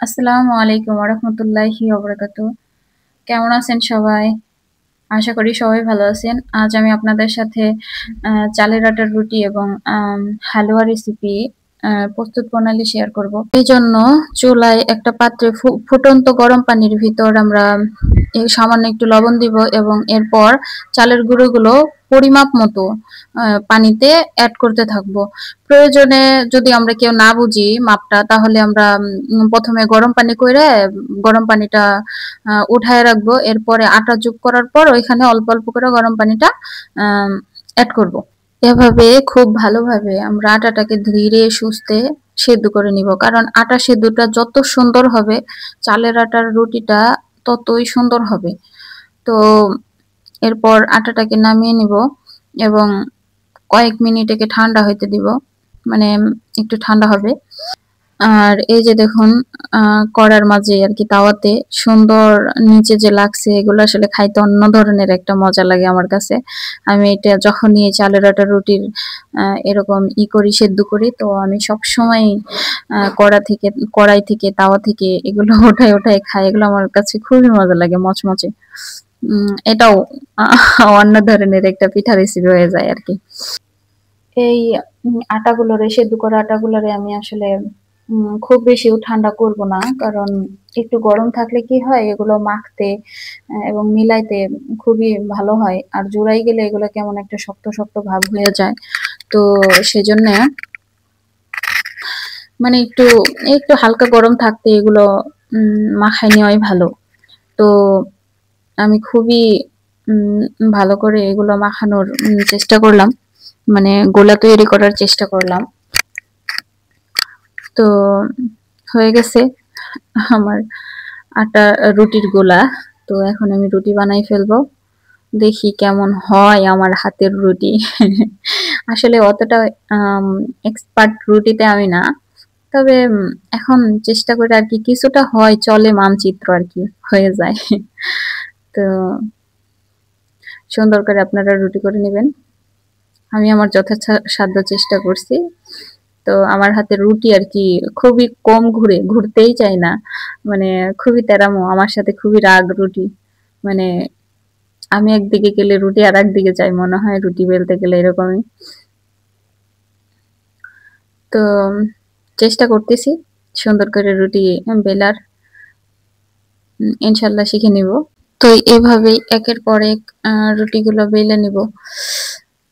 আসসালামু আলাইকুম ওয়া রাহমাতুল্লাহি ওয়া বারাকাতুহু। কেমন আছেন সবাই? আশা করি সবাই ভালো আছেন। আজ আমি আপনাদের সাথে চালের আটার রুটি এবং হালুয়া রেসিপি প্রস্তুত প্রণালী শেয়ার করব। এজন্য চুলায় একটা পাত্রে ফুটন্ত গরম পানির ভিতর আমরা সামান্য একটু লবণ দিব এবং এরপর চালের গুঁড়োগুলো পরিমাপ মতো পানিতে এড করতে থাকবো। প্রয়োজনে যদি আমরা কেউ না বুঝি মাপটা, তাহলে আমরা প্রথমে গরম পানি করে গরম পানিটা উঠায় রাখবো। এরপরে আটা যোগ করার পর ওইখানে অল্প অল্প করে গরম পানিটা অ্যাড করব। এভাবে খুব ভালোভাবে আমরা আটাটাকে ধীরে সুস্থে সেদ্ধ করে নিব, কারণ আটা সেদ্ধটা যত সুন্দর হবে চালের আটার রুটিটা ততই সুন্দর হবে। তো এরপর আটাটাকে নামিয়ে নিব এবং কয়েক মিনিট একে ঠান্ডা হইতে দিব, মানে একটু ঠান্ডা হবে। আর এই যে দেখুন কড়ার মাঝে আর কি তাওয়াতে সুন্দর নিচে যে লাগছে, এগুলো আসলে খাইতে অন্য ধরনের একটা মজা লাগে আমার কাছে। আমি এটা যখনই চালের আটার রুটির এরকম করি, সেদ্ধ করি, তো আমি সবসময় কড়াই থেকে তাওয়া থেকে এগুলো ওঠায় ওঠায় খাই। এগুলো আমার কাছে খুবই মজা লাগে, মচমচে। এটাও অন্য ধরনের একটা পিঠা রেসিপি হয়ে যায় আর কি। এই আটাগুলোরে, সেদ্ধ করা আটাগুলোরে আমি আসলে খুব বেশিও ঠান্ডা করব না, কারণ একটু গরম থাকলে কি হয় এগুলো মাখতে এবং মিলাইতে খুবই ভালো হয়। আর জোড়াই গেলে এগুলো কেমন একটা শক্ত শক্ত ভাব হয়ে যায়। তো সেজন্য মানে একটু একটু হালকা গরম থাকতে এগুলো মাখায় নেওয়াই ভালো। তো আমি খুবই ভালো করে এগুলো মাখানোর চেষ্টা করলাম, মানে গোলা তৈরি করার চেষ্টা করলাম। তো হয়ে গেছে আমার আটা রুটির গোলা। তো এখন আমি রুটি বানাই ফেলবো, দেখি কেমন হয় আমার হাতের রুটি। আসলে অতটা এক্সপার্ট রুটিতে আমি না, তবে এখন চেষ্টা করে আর কি, কিছুটা হয়, চলে, মানচিত্র আর কি হয়ে যায়। তো সুন্দর করে আপনারা রুটি করে নেবেন। আমি আমার যথাসাধ্য চেষ্টা করছি। তো আমার হাতে রুটি আর কি খুবই কম ঘুরতেই চায় না, মানে খুবই তেরামো, আমার সাথে খুবই রাগ রুটি। মানে আমি একদিকে গেলে রুটি আর একদিকে চাই, মনে হয় রুটি বেলতে গেলে এরকমই। তো চেষ্টা করতেছি সুন্দর করে রুটি বেলার, ইনশাল্লাহ শিখে নিব। তো এভাবেই একের পর এক রুটিগুলো বেলে নিব।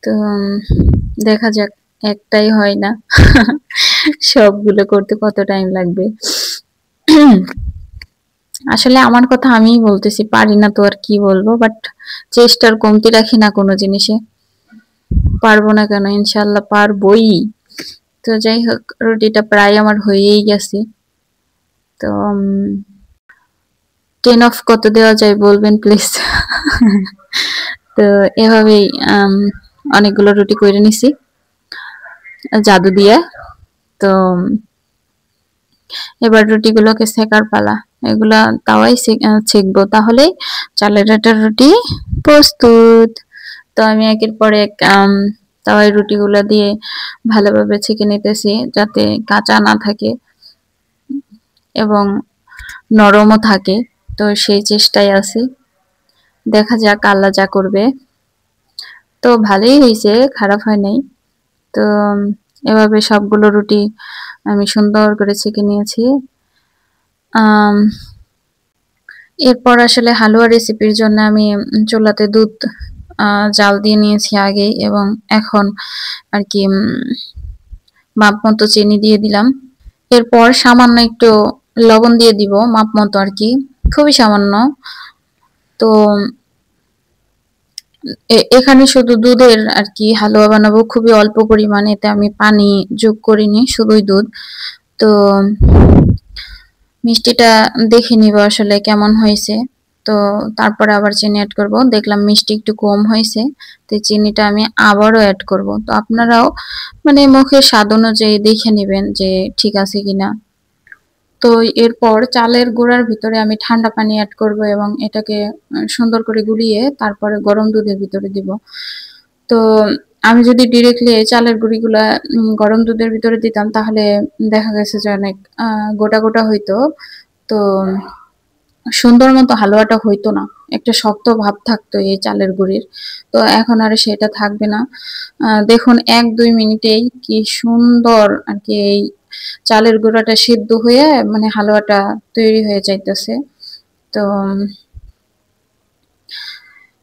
তো দেখা যাক, একটাই হয় না। সবগুলো করতে কত টাইম লাগবে। আসলে আমার কথা আমিই বলতেছি, পারি না তো আর কি বলবো, বাট চেষ্টার কমতি রাখি না কোনো জিনিসে। পারবো না কেন, ইনশাল্লাহ পারবোই। তো যাই হোক, রুটিটা প্রায় আমার হয়েই গেছে। তো 10 অফ কত দেওয়া যায় বলবেন প্লিজ। তো এভাবেই অনেকগুলো রুটি করে নিছি জাদু দিয়ে। তো এবার রুটিগুলোকে সেকার পালা। এগুলা তাওয়াই ছেকবো, তাহলেই চালের আটার রুটি প্রস্তুত। তো আমি একের পর এক তাওয়ায় রুটিগুলো দিয়ে ভালোভাবে ছেঁকে নিতেছি, যাতে কাঁচা না থাকে এবং নরমও থাকে। তো সেই চেষ্টায় আছি, দেখা যাক আল্লাহ যা করবে। তো ভালোই হয়েছে, খারাপ হয় নাই। তো এভাবে সবগুলো রুটি আমি সুন্দর করে ছেঁকে নিয়েছি। এরপর আসলে হালুয়া রেসিপির জন্য আমি চুলাতে দুধ জাল দিয়ে নিয়েছি আগেই, এবং এখন আর কি মাপ মতো চিনি দিয়ে দিলাম। এরপর সামান্য একটু লবণ দিয়ে দিব, মাপ মতো আর কি, খুবই সামান্য। তো এখানে শুধু দুধের আর কি হালুয়া বানাবো, খুবই অল্প পরিমাণে, এতে আমি পানি যোগ করিনি, শুধুই দুধ। তো মিষ্টিটা দেখে নিব আসলে কেমন হয়েছে। তো তারপরে আবার চিনি অ্যাড করব, দেখলাম মিষ্টি একটু কম হয়েছে, তো চিনিটা আমি আবারও অ্যাড করব। তো আপনারাও মানে মুখের স্বাদ অনুযায়ী দেখে নেবেন যে ঠিক আছে কিনা। তো এরপর চালের গুঁড়ার ভিতরে আমি ঠান্ডা পানি অ্যাড করব এবং এটাকে সুন্দর করে গুলিয়ে তারপরে গরম দুধের ভিতরে দিব। তো আমি যদি ডিরেক্টলি এই চালের গুঁড়িগুলা গরম দুধের ভিতরে দিতাম তাহলে দেখা গেছে যে অনেক গোটা গোটা হইতো। তো সুন্দর মতো হালুয়াটা হইতো না, একটা শক্ত ভাব থাকতো এই চালের গুঁড়ির। তো এখন আর সেটা থাকবে না। দেখুন 1-2 মিনিটেই কি সুন্দর আর কি এই চালের গুঁড়াটা সিদ্ধ হয়ে মানে হালুয়াটা তৈরি হয়ে যাইতেছে। তো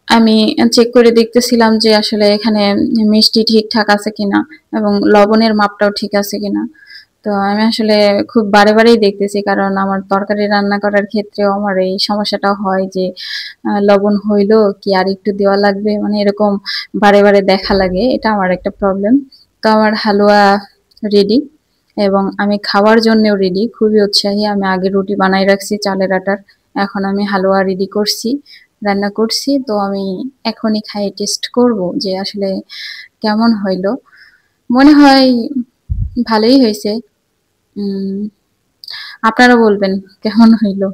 আমি চেক করে দেখতেছিলাম যে আসলে এখানে মিষ্টি ঠিকঠাক আছে কিনা এবং লবণের মাপটাও ঠিক আছে কিনা। তো আমি আসলে খুব বারে বারেই দেখতেছি, কারণ আমার তরকারি রান্না করার ক্ষেত্রেও আমার এই সমস্যাটা হয় যে লবণ হইলো কি আর একটু দেওয়া লাগবে, মানে এরকম বারে বারে দেখা লাগে, এটা আমার একটা প্রবলেম। তো আমার হালুয়া রেডি এবং আমি খাওয়ার জন্যও রেডি, খুবই উৎসাহী। আমি আগে রুটি বানাই রাখছি চালের আটার, এখন আমি হালুয়া রেডি করছি, রান্না করছি। তো আমি এখনই খাই টেস্ট করব যে আসলে কেমন হইলো। মনে হয় ভালোই হয়েছে। আপনারা বলবেন কেমন হইলো।